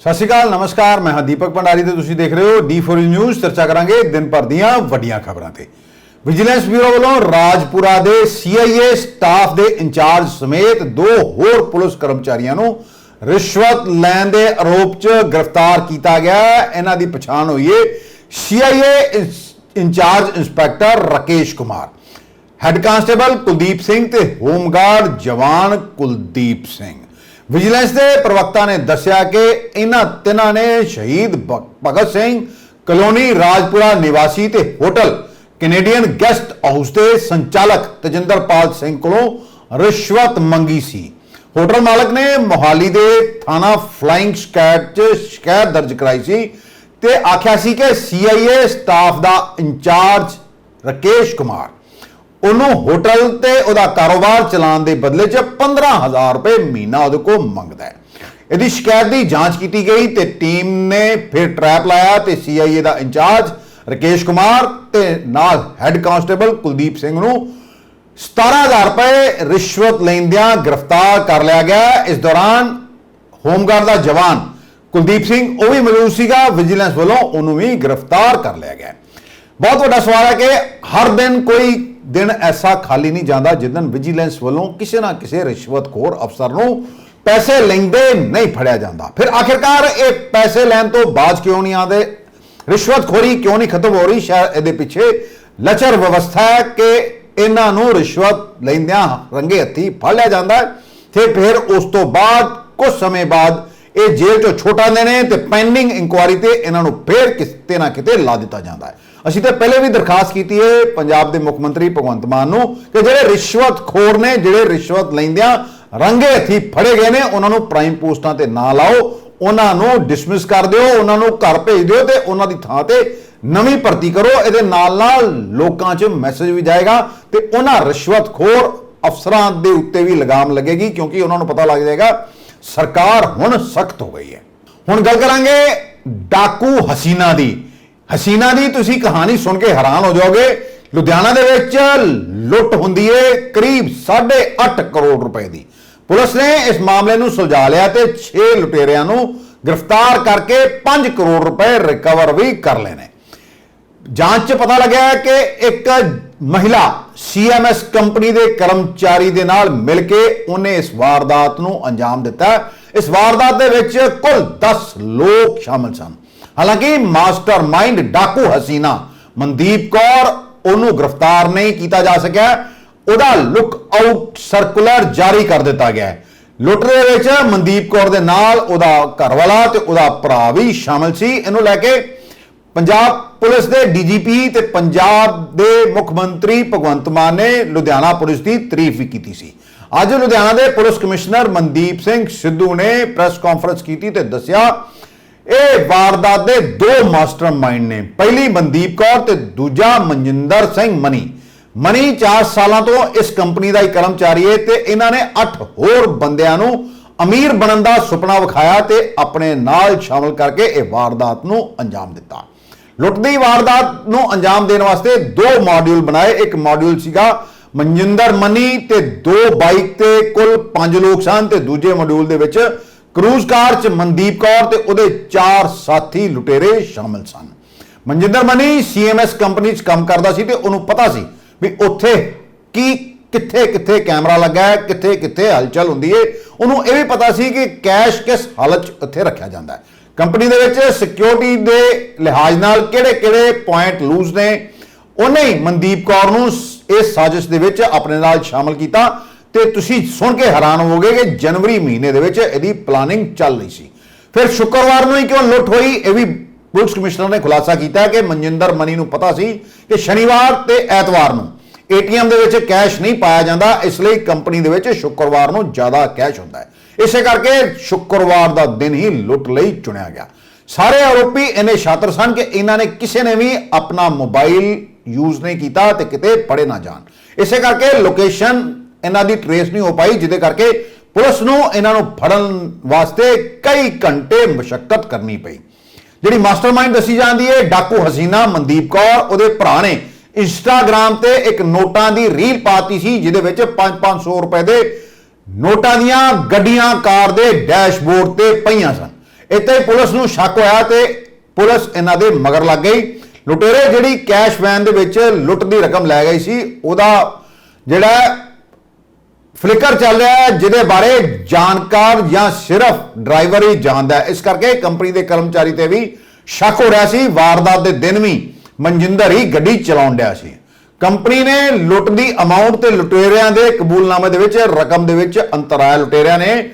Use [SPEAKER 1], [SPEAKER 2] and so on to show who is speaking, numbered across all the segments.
[SPEAKER 1] सत श्री अकाल, नमस्कार। मैं हाँ दीपक भंडारी ते तुसीं देख रहे हो D4 न्यूज़। चर्चा करांगे दिन भर दीआं वड्डियां खबरां ते। विजिलेंस ब्यूरो वालों राजपुरा दे CIA स्टाफ दे इंचार्ज समेत 2 होर पुलिस कर्मचारियों नूं रिश्वत लैण दे आरोप च गिरफ्तार किया गया। इन्हां दी पछाण हुई है CIA incharge inspector Rakesh Kumar, head constable Kuldeep Singh ते होमगार्ड जवान कुलदीप सिंह। विजिलेंस के प्रवक्ता ने दस्या कि इन्हां तिन्हां ने शहीद भगत सिंह कलोनी राजपुरा निवासी ते होटल कैनेडियन गेस्ट हाउस के संचालक तजिंदरपाल सिंह कोलों रिश्वत मंगी सी। होटल मालक ने मोहाली के थाना फ्लाइंग स्क्वाड च शिकायत दर्ज कराई सी ते आख्या सी कि CIA स्टाफ का इंचार्ज राकेश कुमार उन्होंने होटल ते उदा कारोबार चलाने के बदले च 15,000 रुपए महीना उहदे को मंगदा है। इहदी शिकायत की जांच की गई ते टीम ने फिर ट्रैप लाया ते CIA का इंचार्ज राकेश कुमार ते नाल हैड कांस्टेबल कुलदीप सिंह नूं 17,000 रुपए रिश्वत लैंदियां गिरफ्तार कर लिया गया। इस दौरान होमगार्ड का जवान कुलदीप सिंह वह भी मौजूद सीगा। विजिलेंस वालों उन्होंने भी गिरफ्तार कर लिया गया। बहुत बड़ा सवाल है कि हर दिन कोई दिन ऐसा खाली नहीं जाता जिस दिन विजिलेंस वालों किसी ना किसी रिश्वतखोर अफसर नूं पैसे लेंदे नहीं फड़िया जाता। फिर आखिरकार ये पैसे लैन तो बाज क्यों नहीं आते, रिश्वतखोरी क्यों नहीं खत्म हो रही? शायद ये पीछे लचर व्यवस्था है कि इन्हां नूं रिश्वत लैंदियां रंगे हत्थी फड़ लिया जाता है ते फिर उस तो बाद कुछ समय बाद ये जेल चो छोटा देने ते पेंडिंग इंक्वायरी ते इन्हां नूं फिर किते ना किते ला दिता जाता है। ਅਸੀਂ तो पहले भी दरखास्त की है पंजाब के मुख मंत्री भगवंत मान नूं कि ਜਿਹੜੇ रिश्वतखोर ने, ਜਿਹੜੇ रिश्वत लैंदियां रंगे हथी फड़े गए ने, उन्होंने प्राइम पोस्टां ते ना लाओ, उन्होंने डिसमिस कर दिओ, उन्होंने घर भेज दिओ ते उन्हां दी थां ते नवीं भर्ती करो। इहदे नाल नाल लोकां 'च मैसेज भी जाएगा ते उन्हां रिश्वतखोर अफसरां दे उत्ते भी लगाम लगेगी, क्योंकि उन्होंने पता लग जाएगा सरकार हुण सख्त हो गई है। हुण गल करांगे डाकू हसीना दी। हसीना दी तुसी कहानी सुन के हैरान हो जाओगे। लुधियाना दे विच लुट हुंदी है करीब 8.5 करोड़ रुपए की। पुलिस ने इस मामले नूं सुलझा लिया ते 6 लुटेरियां नूं गिरफ्तार करके 5 करोड़ रुपए रिकवर भी कर लेने। जांच च पता लगा है कि एक महिला CMS कंपनी के कर्मचारी दे नाल मिलके उन्हें इस वारदात नूं अंजाम दिता। इस वारदात दे विच कुल 10 लोग शामिल सन। हालांकि मास्टरमाइंड डाकू हसीना मनदीप कौर उन्होंने गिरफ्तार नहीं किया जा सका। उहदा लुक आउट सर्कुलर जारी कर दिता गया। लुट दे विच मनदीप कौर दे नाल उहदा घरवाला ते उहदा भरा भी शामिल सी। इहनूं लैके पंजाब पुलिस के DGP ते पंजाब दे मुख मंत्री भगवंत मान ने लुधियाना पुलिस की तारीफ भी की सी। अज लुधियाना के पुलिस कमिश्नर मनदीप सिंह सिद्धू ने प्रेस कॉन्फ्रेंस की ते दस्सिया ਇਹ ਵਾਰਦਾਤ ਦੇ 2 ਮਾਸਟਰਮਾइंड ने। पहली मनदीप कौर ਤੇ दूजा मनजिंदर सिंह मनी। मनी 4 ਸਾਲਾਂ ਤੋਂ इस कंपनी का ही कर्मचारी है ਤੇ ਇਹਨਾਂ ने 8 होर ਬੰਦਿਆਂ ਨੂੰ अमीर बनने का सुपना विखाया ਤੇ अपने नाल शामिल करके ਇਹ वारदात ਨੂੰ अंजाम दिता। लुट दी वारदात ਨੂੰ अंजाम देने वास्ते 2 मॉड्यूल बनाए। एक मॉड्यूल सीगा मनजिंदर मनी ते 2 बाइक ते कुल 5 लोग सन ते दूजे मॉड्यूल दे विच क्रूज कार च मनदीप कौर ते उहदे 4 साथी लुटेरे शामिल सन। मनजिंदर मनी CMS कंपनी च काम करदा सी ते उहनूं पता सी भी उत्थे की कित्थे कित्थे कैमरा लगा है, कित्थे कित्थे हलचल हुंदी है। उहनूं इह भी पता सी कि कैश किस हालत च उत्थे रखिया जांदा है। कंपनी दे विच सिक्योरिटी दे लिहाज नाल किहड़े-किहड़े पॉइंट लूज ने, उहने ही मनदीप कौर नूं इस साजिश दे विच अपने नाल शामिल कीता। ते तुसी सुन के हैरान होवोगे कि जनवरी महीने दे विच इहदी प्लानिंग चल रही सी। फिर शुक्रवार नूं ही क्यों लुट हुई, यह भी पुलिस कमिश्नर ने खुलासा किया कि मनजिंदर मनी नूं पता सी कि शनिवार ते ऐतवार नूं ATM दे विच कैश नहीं पाया जाता, इसलिए कंपनी दे विच शुक्रवार नूं ज़्यादा कैश होता है। इसे करके शुक्रवार का दिन ही लुट लई चुनिया गया। सारे आरोपी इन्ने शातिर सन कि इन्होंने किसी ने भी अपना मोबाइल यूज नहीं किया ते किते फड़े ना जान। इसे करके लोकेशन इन्हां दी ट्रेस नहीं हो पाई, जिदे करके पुलिस नूं इन्हां नूं फड़न वास्ते कई घंटे मुशक्कत करनी पई। जिहड़ी मास्टरमाइंड दसी जाती है डाकू हसीना मनदीप कौर, उहदे भरा ने इंस्टाग्राम ते एक नोटां दी रील पाती सी जिहदे विच 500 रुपए दे नोटां दियां गड्डियां कार दे डैशबोर्ड ते पईयां सन। ਇੱਥੇ ਹੀ ਪੁਲਿਸ ਨੂੰ ਸ਼ੱਕ ਹੋਇਆ ਤੇ ਪੁਲਿਸ ਇਹਨਾਂ ਦੇ ਮਗਰ ਲੱਗ ਗਈ। ਲੁਟੇਰੇ ਜਿਹੜੀ ਕੈਸ਼ ਵੈਨ ਦੇ ਵਿੱਚ ਲੁੱਟ ਦੀ ਰਕਮ ਲੈ ਗਈ ਸੀ ਉਹਦਾ ਜਿਹੜਾ ਫਲਿਕਰ ਚੱਲ ਰਿਹਾ ਹੈ, ਜਿਹਦੇ ਬਾਰੇ ਜਾਣਕਾਰ ਜਾਂ ਸਿਰਫ ਡਰਾਈਵਰ ਹੀ ਜਾਣਦਾ ਹੈ। ਇਸ ਕਰਕੇ ਕੰਪਨੀ ਦੇ ਕਰਮਚਾਰੀ ਤੇ ਵੀ ਸ਼ੱਕ ਹੋ ਰਿਹਾ ਸੀ। ਵਾਰਦਾਤ ਦੇ ਦਿਨ ਵੀ ਮਨਜਿੰਦਰ ਹੀ ਗੱਡੀ ਚਲਾਉਣ ਡਿਆ ਸੀ। ਕੰਪਨੀ ਨੇ ਲੁੱਟ ਦੀ ਅਮਾਉਂਟ ਤੇ ਲੁਟੇਰਿਆਂ ਦੇ ਕਬੂਲਨਾਮੇ ਦੇ ਵਿੱਚ ਰਕਮ ਦੇ ਵਿੱਚ ਅੰਤਰ ਆਇਆ। ਲੁਟੇਰਿਆਂ ਨੇ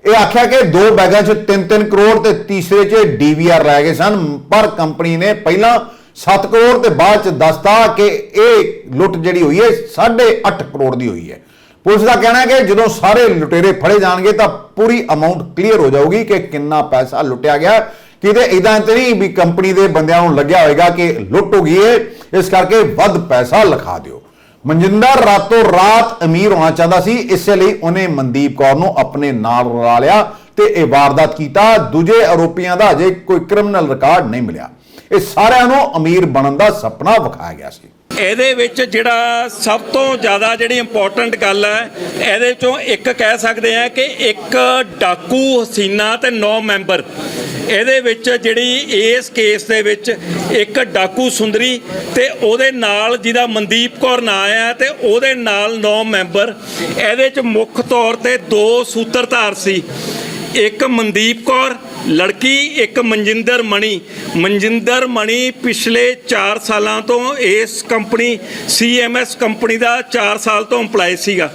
[SPEAKER 1] ਇਹ ਆਖਿਆ ਕਿ 2 ਬੈਗਾਂ 'ਚ 3-3 ਕਰੋੜ ਤੇ ਤੀਸਰੇ 'ਚ DVR ਰਹਿ ਗਏ ਸਨ, ਪਰ ਕੰਪਨੀ ਨੇ ਪਹਿਲਾਂ 7 ਕਰੋੜ ਤੇ ਬਾਅਦ 'ਚ ਦੱਸਤਾ ਕਿ ਇਹ ਲੁੱਟ ਜਿਹੜੀ ਹੋਈ ਹੈ 8.5 ਕਰੋੜ ਦੀ ਹੋਈ ਹੈ। ਪੁਲਿਸ ਦਾ ਕਹਿਣਾ ਹੈ ਕਿ ਜਦੋਂ ਸਾਰੇ ਲੁਟੇਰੇ ਫੜੇ ਜਾਣਗੇ ਤਾਂ ਪੂਰੀ ਅਮਾਉਂਟ ਕਲੀਅਰ ਹੋ ਜਾਊਗੀ ਕਿ ਕਿੰਨਾ ਪੈਸਾ ਲੁੱਟਿਆ ਗਿਆ। ਕਿਤੇ ਇਦਾਂ ਤੇ ਨਹੀਂ ਵੀ ਕੰਪਨੀ ਦੇ ਬੰਦਿਆਂ ਨੂੰ ਲੱਗਿਆ ਹੋਏਗਾ ਕਿ ਲੁੱਟ ਹੋ ਗਈ ਹੈ ਇਸ ਕਰਕੇ ਵੱਧ ਪੈਸਾ ਲਿਖਾ ਦਿਓ। ਮਨਜਿੰਦਰ ਰਾਤੋਂ ਰਾਤ ਅਮੀਰ ਹੋਣਾ ਚਾਹੁੰਦਾ ਸੀ, ਇਸੇ ਲਈ ਉਹਨੇ ਮਨਦੀਪ ਕੌਰ ਨੂੰ ਆਪਣੇ ਨਾਲ ਰਲਾ ਲਿਆ ਤੇ ਇਹ ਵਾਰਦਾਤ ਕੀਤਾ। ਦੂਜੇ ਆਰੋਪੀਆਂ ਦਾ ਅਜੇ ਕੋਈ ਕ੍ਰਿਮੀਨਲ ਰਿਕਾਰਡ ਨਹੀਂ ਮਿਲਿਆ। ਇਹ ਸਾਰਿਆਂ ਨੂੰ ਅਮੀਰ ਬਣਨ ਦਾ ਸੁਪਨਾ ਵਿਖਾਇਆ ਗਿਆ ਸੀ।
[SPEAKER 2] ਇਹਦੇ ਵਿੱਚ ਜਿਹੜਾ ਸਭ ਤੋਂ ਜ਼ਿਆਦਾ ਜਿਹੜੀ ਇੰਪੋਰਟੈਂਟ ਗੱਲ ਹੈ ਇਹਦੇ ਚੋਂ ਇੱਕ ਕਹਿ ਸਕਦੇ ਆ ਕਿ ਇੱਕ ਡਾਕੂ ਹਸੀਨਾ ਤੇ 9 ਮੈਂਬਰ ਇਹਦੇ ਵਿੱਚ ਜਿਹੜੀ ਇਸ ਕੇਸ ਦੇ ਵਿੱਚ ਇੱਕ ਡਾਕੂ ਸੁੰਦਰੀ ਤੇ ਉਹਦੇ ਨਾਲ ਜਿਹਦਾ ਮਨਦੀਪ ਕੌਰ ਨਾਂ ਆ ਤੇ ਉਹਦੇ ਨਾਲ 9 ਮੈਂਬਰ। ਇਹਦੇ 'ਚ ਮੁੱਖ ਤੌਰ ਤੇ 2 ਸੂਤਰਧਾਰ ਸੀ, ਇੱਕ ਮਨਦੀਪ ਕੌਰ ਲੜਕੀ, ਇੱਕ ਮਨਜਿੰਦਰ ਮਣੀ ਪਿਛਲੇ 4 ਸਾਲਾਂ ਤੋਂ ਇਸ ਕੰਪਨੀ CMS ਕੰਪਨੀ ਦਾ 4 ਸਾਲ ਤੋਂ EMPLOYE ਸੀਗਾ।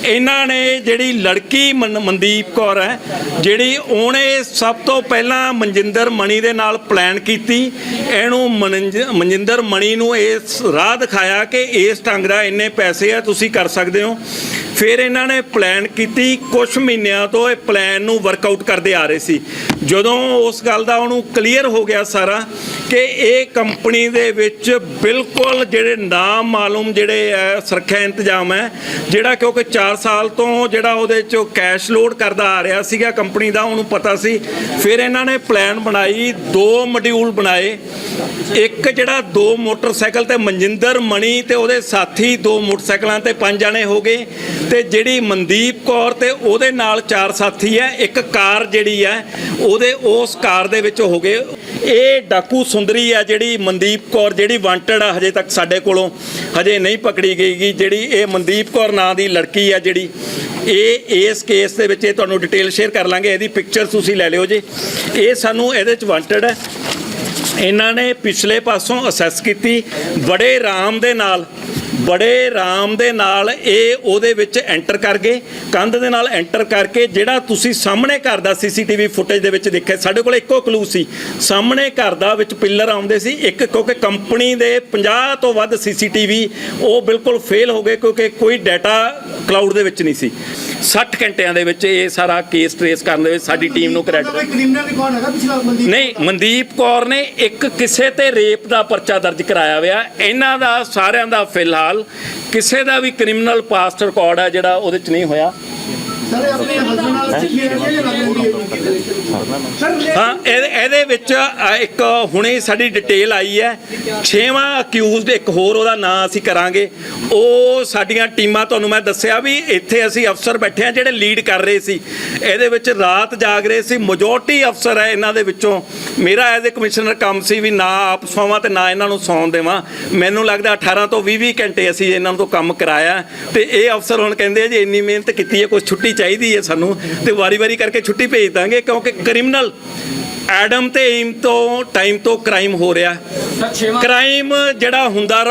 [SPEAKER 2] ਇਹਨਾਂ ਨੇ ਜਿਹੜੀ ਲੜਕੀ ਮਨਦੀਪ ਕੌਰ ਹੈ ਜਿਹੜੀ ਉਹਨੇ ਸਭ ਤੋਂ ਪਹਿਲਾਂ ਮਨਜਿੰਦਰ ਮਣੀ ਦੇ ਨਾਲ ਪਲਾਨ ਕੀਤੀ। ਇਹਨੂੰ ਮਨਜਿੰਦਰ ਮਣੀ ਨੂੰ ਇਸ ਰਾਹ ਦਿਖਾਇਆ ਕਿ ਇਸ ਢੰਗ ਦਾ ਇੰਨੇ ਪੈਸੇ ਆ ਤੁਸੀਂ ਕਰ ਸਕਦੇ ਹੋ। ਫਿਰ ਇਹਨਾਂ ਨੇ ਪਲਾਨ ਕੀਤੀ। ਕੁਝ ਮਹੀਨਿਆਂ ਤੋਂ ਇਹ ਪਲਾਨ ਨੂੰ ਵਰਕਆਊਟ ਕਰਦੇ ਆ ਰਹੇ ਸੀ। ਜਦੋਂ ਉਸ ਗੱਲ ਦਾ ਉਹਨੂੰ ਕਲੀਅਰ ਹੋ ਗਿਆ ਸਾਰਾ ਕਿ ਇਹ ਕੰਪਨੀ ਦੇ ਵਿੱਚ ਬਿਲਕੁਲ ਜਿਹੜੇ ਨਾਮ ਮਾਲੂਮ ਜਿਹੜੇ ਸੁਰੱਖਿਆ ਇੰਤਜ਼ਾਮ ਹੈ ਜਿਹੜਾ ਕਿਉਂਕਿ 4 ਸਾਲ ਤੋਂ ਜਿਹੜਾ ਉਹਦੇ 'ਚੋਂ ਕੈਸ਼ ਲੋਡ ਕਰਦਾ ਆ ਰਿਹਾ ਸੀਗਾ ਕੰਪਨੀ ਦਾ, ਉਹਨੂੰ ਪਤਾ ਸੀ। ਫਿਰ ਇਹਨਾਂ ਨੇ ਪਲਾਨ ਬਣਾਈ, 2 ਮੋਡਿਊਲ ਬਣਾਏ। ਇੱਕ ਜਿਹੜਾ 2 ਮੋਟਰਸਾਈਕਲ ਤੇ ਮਨਜਿੰਦਰ ਮਣੀ ਤੇ ਉਹਦੇ ਸਾਥੀ 2 ਮੋਟਰਸਾਈਕਲਾਂ ਤੇ 5 ਜਣੇ ਹੋ ਗਏ ਤੇ ਜਿਹੜੀ ਮਨਦੀਪ ਕੌਰ ਤੇ ਉਹਦੇ ਨਾਲ 4 ਸਾਥੀ ਹੈ। ਇੱਕ ਕਾਰ ਜਿਹੜੀ ਹੈ ਉਹਦੇ ਉਸ ਕਾਰ ਦੇ ਵਿੱਚ ਹੋ ਗਏ। ਇਹ ਡਾਕੂ ਸੁੰਦਰੀ ਆ ਜਿਹੜੀ ਮਨਦੀਪ ਕੌਰ ਜਿਹੜੀ ਵਾਂਟਡ ਆ, ਹਜੇ ਤੱਕ ਸਾਡੇ ਕੋਲੋਂ ਹਜੇ ਨਹੀਂ ਪਕੜੀ ਗਈ। ਜਿਹੜੀ ਇਹ ਮਨਦੀਪ ਕੌਰ ਨਾਂ ਦੀ ਲੜਕੀ ਆ ਜਿਹੜੀ ਇਹ ਇਸ ਕੇਸ ਦੇ ਵਿੱਚ ਇਹ ਤੁਹਾਨੂੰ ਡਿਟੇਲ ਸ਼ੇਅਰ ਕਰ ਲਾਂਗੇ। ਇਹਦੀ ਪਿਕਚਰ ਤੁਸੀਂ ਲੈ ਲਿਓ ਜੀ। ਇਹ ਸਾਨੂੰ ਇਹਦੇ 'ਚ ਵਾਂਟਡ ਹੈ। ਇਹਨਾਂ ਨੇ ਪਿਛਲੇ ਪਾਸੋਂ ਅਸੈਸ ਕੀਤੀ, ਬੜੇ ਆਰਾਮ ਦੇ ਨਾਲ ਇਹ ਉਹਦੇ ਵਿੱਚ ਐਂਟਰ ਕਰ ਗਏ, ਕੰਧ ਦੇ ਨਾਲ ਐਂਟਰ ਕਰਕੇ ਜਿਹੜਾ ਤੁਸੀਂ ਸਾਹਮਣੇ ਘਰ ਦਾ CCTV ਫੁਟੇਜ ਦੇ ਵਿੱਚ ਦੇਖਿਆ, ਸਾਡੇ ਕੋਲ ਇੱਕੋ ਕਲੂ ਸੀ, ਸਾਹਮਣੇ ਘਰ ਦਾ ਵਿੱਚ ਪਿੱਲਰ ਆਉਂਦੇ ਸੀ ਇੱਕ, ਕਿਉਂਕਿ ਕੰਪਨੀ ਦੇ 50 ਤੋਂ ਵੱਧ CCTV ਉਹ ਬਿਲਕੁਲ ਫੇਲ ਹੋ ਗਏ ਕਿਉਂਕਿ ਕੋਈ ਡਾਟਾ ਕਲਾਊਡ ਦੇ ਵਿੱਚ ਨਹੀਂ ਸੀ। 60 ਘੰਟਿਆਂ ਦੇ ਵਿੱਚ ਇਹ ਸਾਰਾ ਕੇਸ ਟ੍ਰੇਸ ਕਰਨ ਦੇ ਵਿੱਚ ਸਾਡੀ ਟੀਮ ਨੂੰ ਨਹੀਂ, ਮਨਦੀਪ ਕੌਰ ਨੇ ਇੱਕ ਕਿਸੇ ਤੇ ਰੇਪ ਦਾ ਪਰਚਾ ਦਰਜ ਕਰਾਇਆ ਹੋਇਆ। ਇਹਨਾਂ ਦਾ ਸਾਰਿਆਂ ਦਾ ਫਿਲਹਾਲ ਕਿਸੇ ਦਾ ਵੀ ਕ੍ਰਿਮੀਨਲ ਪਾਸਟ ਰਿਕਾਰਡ ਹੈ ਜਿਹੜਾ ਉਹਦੇ 'ਚ ਨਹੀਂ ਹੋਇਆ। ਹਾਂ, ਇਹਦੇ ਵਿੱਚ ਇੱਕ ਹੁਣੇ ਸਾਡੀ ਡਿਟੇਲ ਆਈ ਹੈ। 6ਵਾਂ ਅਕਿਊਜ਼ਡ ਇੱਕ ਹੋਰ ਉਹਦਾ ਨਾਂ ਅਸੀਂ ਕਰਾਂਗੇ। ਉਹ ਸਾਡੀਆਂ ਟੀਮਾਂ ਤੁਹਾਨੂੰ ਮੈਂ ਦੱਸਿਆ ਵੀ ਇੱਥੇ ਅਸੀਂ ਅਫਸਰ ਬੈਠੇ ਆ ਜਿਹੜੇ ਲੀਡ ਕਰ ਰਹੇ ਸੀ। ਇਹਦੇ ਵਿੱਚ ਰਾਤ ਜਾਗ ਰਹੇ ਸੀ। ਮੈਜੋਰਟੀ ਅਫਸਰ ਹੈ ਇਹਨਾਂ ਦੇ ਵਿੱਚੋਂ। ਮੇਰਾ ਐਜ਼ ਏ ਕਮਿਸ਼ਨਰ ਕੰਮ ਸੀ ਵੀ ਨਾ ਆਪ ਸੌਵਾਂ ਤੇ ਨਾ ਇਹਨਾਂ ਨੂੰ ਸੌਣ ਦੇਵਾਂ। ਮੈਨੂੰ ਲੱਗਦਾ 18 ਤੋਂ 20 ਘੰਟੇ ਅਸੀਂ ਇਹਨਾਂ ਤੋਂ ਕੰਮ ਕਰਾਇਆ ਤੇ ਇਹ ਅਫਸਰ ਹੁਣ ਕਹਿੰਦੇ ਜੀ ਇੰਨੀ ਮਿਹਨਤ ਕੀਤੀ ਹੈ ਕੁਝ ਛੁੱਟੀ ਚਾਹੀਦੀ ਹੈ ਸਾਨੂੰ ਤੇ ਵਾਰੀ-ਵਾਰੀ ਕਰਕੇ ਛੁੱਟੀ ਭੇਜ ਦਾਂਗੇ ਕਿਉਂਕਿ ਕ੍ਰਿਮੀਨਲ ਐਡਮ ਤੇ ਏਮ ਤੋਂ ਟਾਈਮ ਤੋਂ ਕ੍ਰਾਈਮ ਹੋ ਰਿਹਾ। ਕ੍ਰਾਈਮ ਜਿਹੜਾ ਹੁੰਦਾ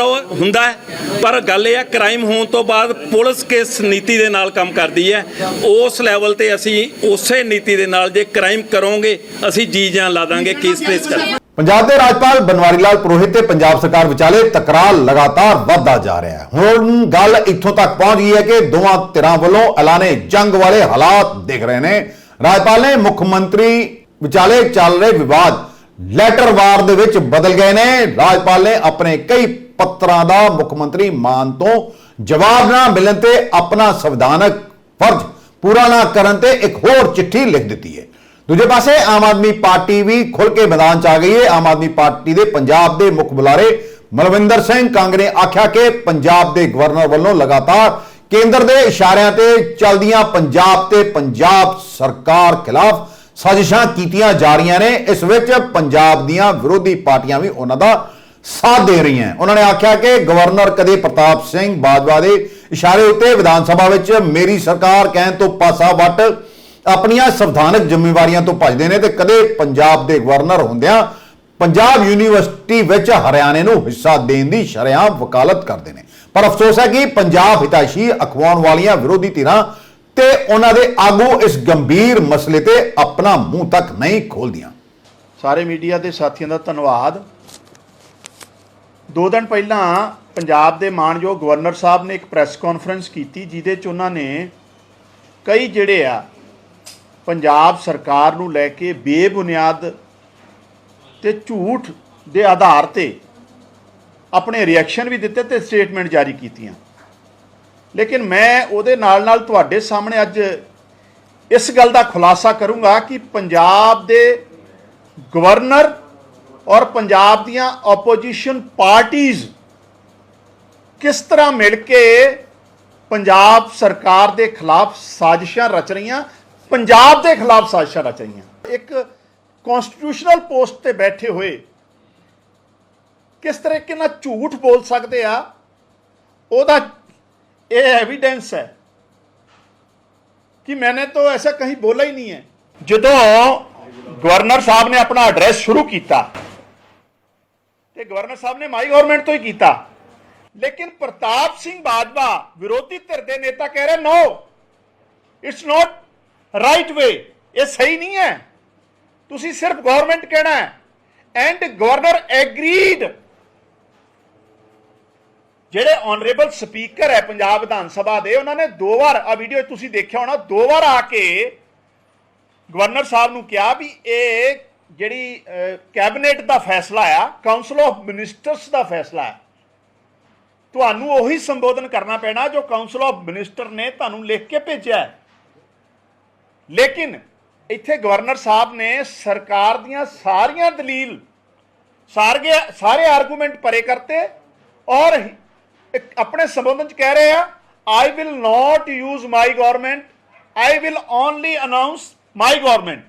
[SPEAKER 2] ਪਰ ਗੱਲ ਇਹ ਹੈ ਕ੍ਰਾਈਮ ਹੋਣ ਤੋਂ ਬਾਅਦ ਪੁਲਿਸ ਕਿਸ ਨੀਤੀ ਦੇ ਨਾਲ ਕੰਮ ਕਰਦੀ ਹੈ ਉਸ ਲੈਵਲ ਤੇ ਅਸੀਂ ਉਸੇ ਨੀਤੀ ਦੇ ਨਾਲ ਜੇ ਕ੍ਰਾਈਮ ਕਰੋਗੇ ਅਸੀਂ ਜੀ ਜਾਨ ਲਾ ਦਾਂਗੇ ਕੇਸ ਟ੍ਰੇਸ ਕਰ।
[SPEAKER 1] ਪੰਜਾਬ ਦੇ ਰਾਜਪਾਲ ਬਨਵਾਰੀ ਲਾਲ ਪੁਰੋਹਿਤ ਤੇ ਪੰਜਾਬ ਸਰਕਾਰ ਵਿਚਾਲੇ ਤਕਰਾਰ ਲਗਾਤਾਰ ਵੱਧਦਾ ਜਾ ਰਿਹਾ ਹੈ। ਹੁਣ ਗੱਲ ਇੱਥੋਂ ਤੱਕ ਪਹੁੰਚ ਗਈ ਹੈ ਕਿ ਦੋਵਾਂ ਧਿਰਾਂ ਵੱਲੋਂ ਐਲਾਨੇ ਜੰਗ ਵਾਲੇ ਹਾਲਾਤ ਦਿਖ ਰਹੇ ਨੇ। ਰਾਜਪਾਲ ਨੇ ਮੁੱਖ ਮੰਤਰੀ ਵਿਚਾਲੇ ਚੱਲ ਰਹੇ ਵਿਵਾਦ ਲੈਟਰ ਵਾਰ ਦੇ ਵਿੱਚ ਬਦਲ ਗਏ ਨੇ। ਰਾਜਪਾਲ ਨੇ ਆਪਣੇ ਕਈ ਪੱਤਰਾਂ ਦਾ ਮੁੱਖ ਮੰਤਰੀ ਮਾਨ ਤੋਂ ਜਵਾਬ ਨਾ ਮਿਲਣ ਤੇ ਆਪਣਾ ਸੰਵਿਧਾਨਕ ਫਰਜ਼ ਪੂਰਾ ਨਾ ਕਰਨ ਤੇ ਇੱਕ ਹੋਰ ਚਿੱਠੀ ਲਿਖ ਦਿੱਤੀ ਹੈ। ਦੂਜੇ ਪਾਸੇ ਆਮ ਆਦਮੀ ਪਾਰਟੀ ਵੀ ਖੁੱਲ ਕੇ ਮੈਦਾਨ 'ਚ ਆ ਗਈ ਹੈ। ਆਮ ਆਦਮੀ ਪਾਰਟੀ ਦੇ ਪੰਜਾਬ ਦੇ ਮੁੱਖ ਬੁਲਾਰੇ ਮਲਵਿੰਦਰ ਸਿੰਘ ਕੰਗ ਨੇ ਆਖਿਆ ਕਿ ਪੰਜਾਬ ਦੇ ਗਵਰਨਰ ਵੱਲੋਂ ਲਗਾਤਾਰ ਕੇਂਦਰ ਦੇ ਇਸ਼ਾਰਿਆਂ ਤੇ ਚੱਲਦੀਆਂ ਪੰਜਾਬ ਤੇ ਪੰਜਾਬ ਸਰਕਾਰ ਖਿਲਾਫ ਸਾਜ਼ਿਸ਼ਾਂ ਕੀਤੀਆਂ ਜਾ ਰਹੀਆਂ ਨੇ। ਇਸ ਵਿੱਚ ਪੰਜਾਬ ਦੀਆਂ ਵਿਰੋਧੀ ਪਾਰਟੀਆਂ ਵੀ ਉਹਨਾਂ ਦਾ ਸਾਥ ਦੇ ਰਹੀਆਂ। ਉਹਨਾਂ ਨੇ ਆਖਿਆ ਕਿ ਗਵਰਨਰ ਕਦੇ ਪ੍ਰਤਾਪ ਸਿੰਘ ਬਾਜਵਾ ਦੇ ਇਸ਼ਾਰੇ ਉੱਤੇ ਵਿਧਾਨ ਸਭਾ ਵਿੱਚ ਮੇਰੀ ਸਰਕਾਰ ਕਹਿਣ ਤੋਂ ਪਾਸਾ ਵੱਟ ਆਪਣੀਆਂ ਸੰਵਿਧਾਨਕ ਜ਼ਿੰਮੇਵਾਰੀਆਂ ਤੋਂ ਭੱਜਦੇ ਨੇ ਤੇ ਕਦੇ ਪੰਜਾਬ ਦੇ ਗਵਰਨਰ ਹੁੰਦਿਆਂ ਪੰਜਾਬ ਯੂਨੀਵਰਸਿਟੀ ਵਿੱਚ ਹਰਿਆਣੇ ਨੂੰ ਹਿੱਸਾ ਦੇਣ ਦੀ ਸ਼ਰੇਆਮ ਵਕਾਲਤ ਕਰਦੇ ਨੇ। ਪਰ ਅਫਸੋਸ ਹੈ ਕਿ ਪੰਜਾਬ ਹਿਤੈਸ਼ੀ ਅਖਵਾਉਣ ਵਾਲੀਆਂ ਵਿਰੋਧੀ ਧਿਰਾਂ ਤੇ ਉਹਨਾਂ ਦੇ ਆਗੂ ਇਸ ਗੰਭੀਰ ਮਸਲੇ ਤੇ ਆਪਣਾ ਮੂੰਹ ਤੱਕ ਨਹੀਂ ਖੋਲਦੀਆਂ।
[SPEAKER 3] ਸਾਰੇ ਮੀਡੀਆ ਦੇ ਸਾਥੀਆਂ ਦਾ ਧੰਨਵਾਦ। 2 ਦਿਨ ਪਹਿਲਾਂ ਪੰਜਾਬ ਦੇ ਮਾਣਯੋਗ ਗਵਰਨਰ ਸਾਹਿਬ ਨੇ ਇੱਕ ਪ੍ਰੈਸ ਕਾਨਫਰੰਸ ਕੀਤੀ ਜਿਹਦੇ 'ਚ ਉਹਨਾਂ ਨੇ ਕਈ ਜਿਹੜੇ ਆ ਪੰਜਾਬ ਸਰਕਾਰ ਨੂੰ ਲੈ ਕੇ ਬੇਬੁਨਿਆਦ ਤੇ ਝੂਠ ਦੇ ਆਧਾਰ ਤੇ ਆਪਣੇ ਰਿਐਕਸ਼ਨ ਵੀ ਦਿੱਤੇ ਤੇ ਸਟੇਟਮੈਂਟ ਜਾਰੀ ਕੀਤੀਆਂ। ਲੇਕਿਨ ਮੈਂ ਉਹਦੇ ਨਾਲ ਨਾਲ ਤੁਹਾਡੇ ਸਾਹਮਣੇ ਅੱਜ ਇਸ ਗੱਲ ਦਾ ਖੁਲਾਸਾ ਕਰੂੰਗਾ ਕਿ ਪੰਜਾਬ ਦੇ ਗਵਰਨਰ ਔਰ ਪੰਜਾਬ ਦੀਆਂ ਆਪੋਜੀਸ਼ਨ ਪਾਰਟੀਆਂ ਕਿਸ ਤਰ੍ਹਾਂ ਮਿਲ ਕੇ ਪੰਜਾਬ ਸਰਕਾਰ ਦੇ ਖਿਲਾਫ ਸਾਜ਼ਿਸ਼ਾਂ ਰਚ ਰਹੀਆਂ, ਪੰਜਾਬ ਦੇ ਖਿਲਾਫ ਸਾਜ਼ਿਸ਼ਾਂ ਰਚ ਰਹੀਆਂ। ਇੱਕ ਕਨਸਟੀਟਿਊਸ਼ਨਲ ਪੋਸਟ ਤੇ ਬੈਠੇ ਹੋਏ ਕਿਸ ਤਰੀਕੇ ਨਾਲ ਝੂਠ ਬੋਲ ਸਕਦੇ ਆ, ਉਹਦਾ ਇਹ एविडेंस है कि मैंने तो ऐसा कहीं बोला ही नहीं है। ਜਦੋਂ ਗਵਰਨਰ ਸਾਹਿਬ ਨੇ ਆਪਣਾ ਐਡਰੈਸ ਸ਼ੁਰੂ ਕੀਤਾ ਤੇ ਗਵਰਨਰ ਸਾਹਿਬ ਨੇ ਮਾਈ ਗਵਰਨਮੈਂਟ ਤੋਂ ਹੀ ਕੀਤਾ, ਲੇਕਿਨ ਪ੍ਰਤਾਪ ਸਿੰਘ ਬਾਜਵਾ ਵਿਰੋਧੀ ਧਿਰ ਦੇ ਨੇਤਾ ਕਹਿ ਰਹੇ ਨੋ ਇਟਸ ਨੋਟ ਰਾਈਟ ਵੇ, ਇਹ ਸਹੀ ਨਹੀਂ ਹੈ, ਤੁਸੀਂ ਸਿਰਫ ਗਵਰਨਮੈਂਟ ਕਹਿਣਾ ਹੈ। And governor agreed. ਜਿਹੜੇ ਆਨਰੇਬਲ ਸਪੀਕਰ ਹੈ ਪੰਜਾਬ ਵਿਧਾਨ ਸਭਾ ਦੇ, ਉਹਨਾਂ ਨੇ 2 ਵਾਰ ਆ ਵੀਡੀਓ ਤੁਸੀਂ ਦੇਖਿਆ ਹੋਣਾ, 2 ਵਾਰ ਆ ਕੇ ਗਵਰਨਰ ਸਾਹਿਬ ਨੂੰ ਕਿਹਾ ਵੀ ਇਹ ਜਿਹੜੀ ਕੈਬਨਿਟ ਦਾ ਫੈਸਲਾ ਆ, ਕਾਉਂਸਲ ਆਫ ਮਿਨਿਸਟਰਸ ਦਾ ਫੈਸਲਾ ਹੈ, ਤੁਹਾਨੂੰ ਉਹੀ ਸੰਬੋਧਨ ਕਰਨਾ ਪੈਣਾ ਜੋ ਕਾਉਂਸਲ ਆਫ ਮਿਨਿਸਟਰ ਨੇ ਤੁਹਾਨੂੰ ਲਿਖ ਕੇ ਭੇਜਿਆ। ਲੇਕਿਨ ਇੱਥੇ ਗਵਰਨਰ ਸਾਹਿਬ ਨੇ ਸਰਕਾਰ ਦੀਆਂ ਸਾਰੀਆਂ ਦਲੀਲ ਸਾਰੇ ਆਰਗੂਮੈਂਟ ਪਰੇ ਕਰਤੇ ਔਰ अपने संबोधन कह रहे हैं I will not use my government, I will only announce my government,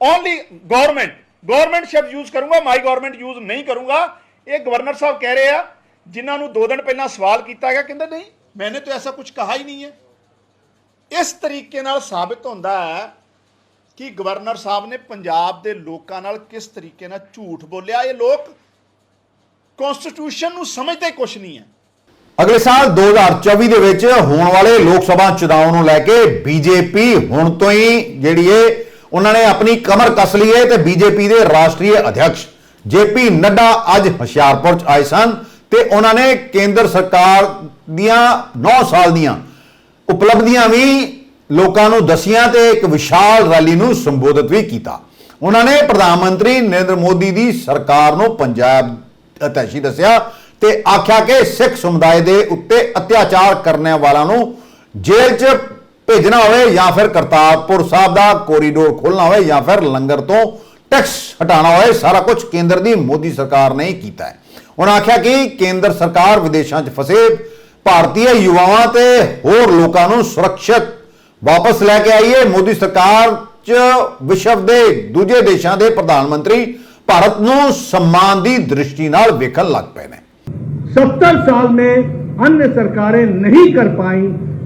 [SPEAKER 3] only government शब्द यूज करूंगा, माई गवर्नमेंट यूज नहीं करूंगा। ये गवर्नर साहब कह रहे हैं जिन्होंने 2 दिन पहला सवाल किया गया, कहते नहीं मैंने तो ऐसा कुछ कहा ही नहीं है। इस तरीके नाल साबित होता है कि गवर्नर साहब ने पंजाब के लोगों नाल किस तरीके नाल झूठ बोलिया। ये लोग कॉन्स्टिट्यूशन नूं समझते कुछ नहीं है।
[SPEAKER 1] ਅਗਲੇ ਸਾਲ 2024 ਦੇ ਵਿੱਚ ਹੋਣ ਵਾਲੇ ਲੋਕ ਸਭਾ ਚੁਣਾਵ ਨੂੰ ਲੈ ਕੇ ਬੀਜੇਪੀ ਹੁਣ ਤੋਂ ਹੀ ਜਿਹੜੀ ਹੈ ਉਹਨਾਂ ਨੇ ਆਪਣੀ ਕਮਰ ਕੱਸ ਲਈ ਹੈ ਤੇ ਬੀਜੇਪੀ ਦੇ ਰਾਸ਼ਟਰੀ ਅਧਿਕਸ਼ ਜੇਪੀ ਨੱਡਾ ਅੱਜ ਹੁਸ਼ਿਆਰਪੁਰ 'ਚ ਆਏ ਸਨ ਤੇ ਉਹਨਾਂ ਨੇ ਕੇਂਦਰ ਸਰਕਾਰ ਦੀਆਂ 9 ਸਾਲ ਦੀਆਂ ਉਪਲਬਧੀਆਂ ਵੀ ਲੋਕਾਂ ਨੂੰ ਦੱਸੀਆਂ ਤੇ ਇੱਕ ਵਿਸ਼ਾਲ ਰੈਲੀ ਨੂੰ ਸੰਬੋਧਿਤ ਵੀ ਕੀਤਾ। ਉਹਨਾਂ ਨੇ ਪ੍ਰਧਾਨ ਮੰਤਰੀ ਨਰਿੰਦਰ ਮੋਦੀ ਦੀ ਸਰਕਾਰ ਨੂੰ ਪੰਜਾਬ ਹਿਤੈਸ਼ੀ ਦੱਸਿਆ ਤੇ ਆਖਿਆ ਕਿ ਸਿੱਖ ਸਮੁਦਾਇ ਦੇ ਉੱਤੇ ਅਤਿਆਚਾਰ ਕਰਨ ਵਾਲਿਆਂ ਨੂੰ ਜੇਲ੍ਹ 'ਚ ਭੇਜਣਾ ਹੋਵੇ ਜਾਂ ਫਿਰ ਕਰਤਾਰਪੁਰ ਸਾਹਿਬ ਦਾ ਕੋਰੀਡੋਰ ਖੋਲ੍ਹਣਾ ਹੋਵੇ ਜਾਂ ਫਿਰ ਲੰਗਰ ਤੋਂ ਟੈਕਸ ਹਟਾਉਣਾ ਹੋਵੇ, ਸਾਰਾ ਕੁਝ ਕੇਂਦਰ ਦੀ ਮੋਦੀ ਸਰਕਾਰ ਨੇ ਹੀ ਕੀਤਾ ਹੈ। ਉਹਨਾਂ ਆਖਿਆ ਕਿ ਕੇਂਦਰ ਸਰਕਾਰ ਵਿਦੇਸ਼ਾਂ 'ਚ ਫਸੇ ਭਾਰਤੀ ਯੁਵਾਵਾਂ ਤੇ ਹੋਰ ਲੋਕਾਂ ਨੂੰ ਸੁਰੱਖਿਅਤ ਵਾਪਸ ਲੈ ਕੇ ਆਈ ਹੈ। ਮੋਦੀ ਸਰਕਾਰ 'ਚ ਵਿਸ਼ਵ ਦੇ ਦੂਜੇ ਦੇਸ਼ਾਂ ਦੇ ਪ੍ਰਧਾਨ ਮੰਤਰੀ ਭਾਰਤ ਨੂੰ सम्मान ਦੀ ਦ੍ਰਿਸ਼ਟੀ ਨਾਲ ਵੇਖਣ ਲੱਗ ਪਏ ਨੇ।
[SPEAKER 4] 70 साल में अन्य सरकारें नहीं कर पाई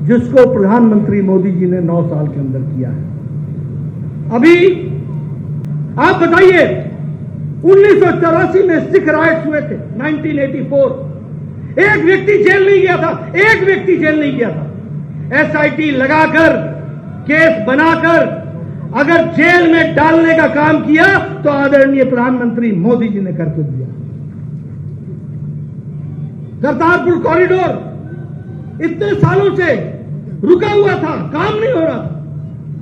[SPEAKER 4] जिसको प्रधानमंत्री मोदी जी ने 9 साल के अंदर किया है। अभी आप बताइए 1984 में सिख राइट्स हुए थे, 1984 एक व्यक्ति जेल नहीं गया था, एक व्यक्ति जेल नहीं गया था। एसआईटी लगाकर केस बनाकर अगर जेल में डालने का काम किया तो आदरणीय प्रधानमंत्री मोदी जी ने करके दिया। करतारपुर कॉरिडोर इतने सालों से रुका हुआ था, काम नहीं हो रहा था,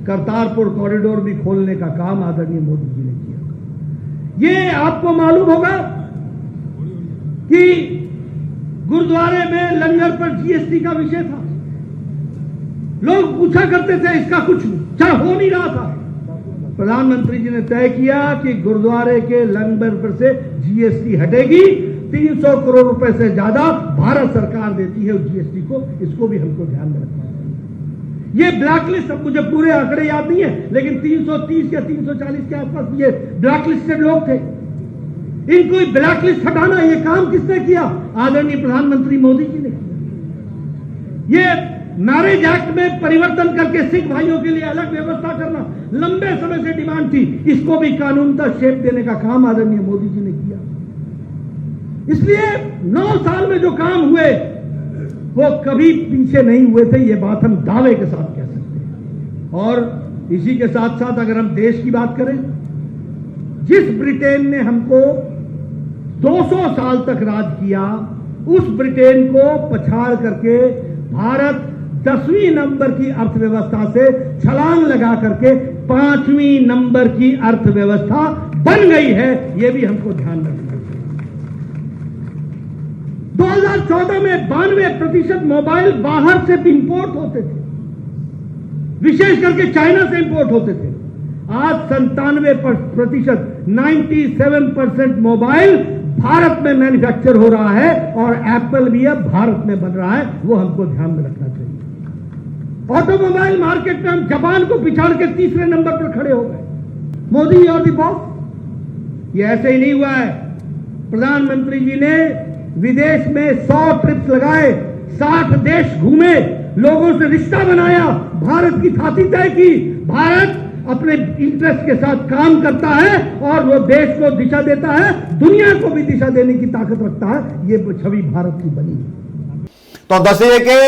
[SPEAKER 4] करतारपुर कॉरिडोर भी खोलने का काम आदरणीय मोदी जी ने किया। ये आपको मालूम होगा कि गुरुद्वारे में लंगर पर जीएसटी का विषय था, लोग पूछा करते थे इसका कुछ हो नहीं रहा था। प्रधानमंत्री जी ने तय किया कि गुरुद्वारे के लंगर पर से जीएसटी हटेगी, 300 करोड़ रुपए से ज्यादा भारत सरकार देती है जीएसटी को, इसको भी हमको ध्यान में रखना है। ये ब्लैकलिस्ट, अब मुझे पूरे आंकड़े याद नहीं है, लेकिन 330 या 340 के आसपास ये ब्लैकलिस्टेड लोग थे। इनको ब्लैकलिस्ट हटाना, ये काम किसने किया? आदरणीय प्रधानमंत्री मोदी जी ने किया। ये मैरिज एक्ट में परिवर्तन करके सिख भाइयों के लिए अलग व्यवस्था करना लंबे समय से डिमांड थी, इसको भी कानूनतः शेप देने का काम आदरणीय मोदी जी ने किया। इसलिए 9 साल में जो काम हुए वो कभी पीछे नहीं हुए थे, ये बात हम दावे के साथ कह सकते हैं। और इसी के साथ साथ अगर हम देश की बात करें, जिस ब्रिटेन ने हमको 200 साल तक राज किया, उस ब्रिटेन को पछाड़ करके भारत 10वीं नंबर की अर्थव्यवस्था से छलांग लगा करके 5वीं नंबर की अर्थव्यवस्था बन गई है। यह भी हमको ध्यान रखना चाहिए। 2014 में 92% मोबाइल बाहर से इंपोर्ट होते थे, विशेष करके चाइना से इंपोर्ट होते थे। आज 97%, 97% मोबाइल भारत में मैन्युफैक्चर हो रहा है और एप्पल भी अब भारत में बन रहा है, वो हमको ध्यान में रखना चाहिए। ऑटोमोबाइल मार्केट में हम जापान को पिछाड़ के 3रे नंबर पर खड़े हो गए। मोदी और दी बॉस, ये ऐसे ही नहीं हुआ है। प्रधानमंत्री जी ने विदेश में 100 ट्रिप्स लगाए, 60 देश घूमे, लोगों से रिश्ता बनाया, भारत की छाती तय की। भारत अपने इंटरेस्ट के साथ काम करता है और वो देश को दिशा देता है, दुनिया को भी दिशा देने की ताकत रखता है। ये छवि भारत की बनी है।
[SPEAKER 1] तो दसिए कि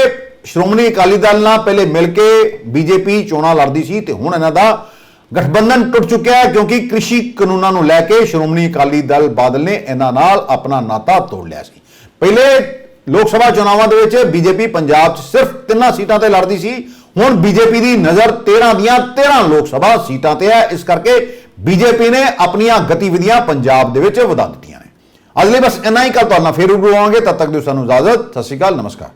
[SPEAKER 1] श्रोमणी अकाली दल नाल पहले मिलके बीजेपी चोणां लड़दी सी ते हुण इन्हां दा गठबंधन टुट चुक्या है, क्योंकि कृषि कानूनां नूं लैके श्रोमणी अकाली दल बादल ने इन्हां नाल अपना नाता तोड़ लिया सी। पहले लोक सभा चुनावां दे विच बीजेपी पंजाब च सिर्फ 3 सीटां ते लड़दी सी, हुण बीजेपी दी नज़र 13 दियां 13 लोक सभा सीटां ते है। इस करके बीजेपी ने अपनियां गतिविधियां पंजाब दे विच वधा दित्तियां ने। अगले बस इन्ना ही, कल तुहाडे नाल फेर रूबरू आवांगे। तद तक दिओ सानूं इजाजत। सत श्री अकाल, नमस्कार।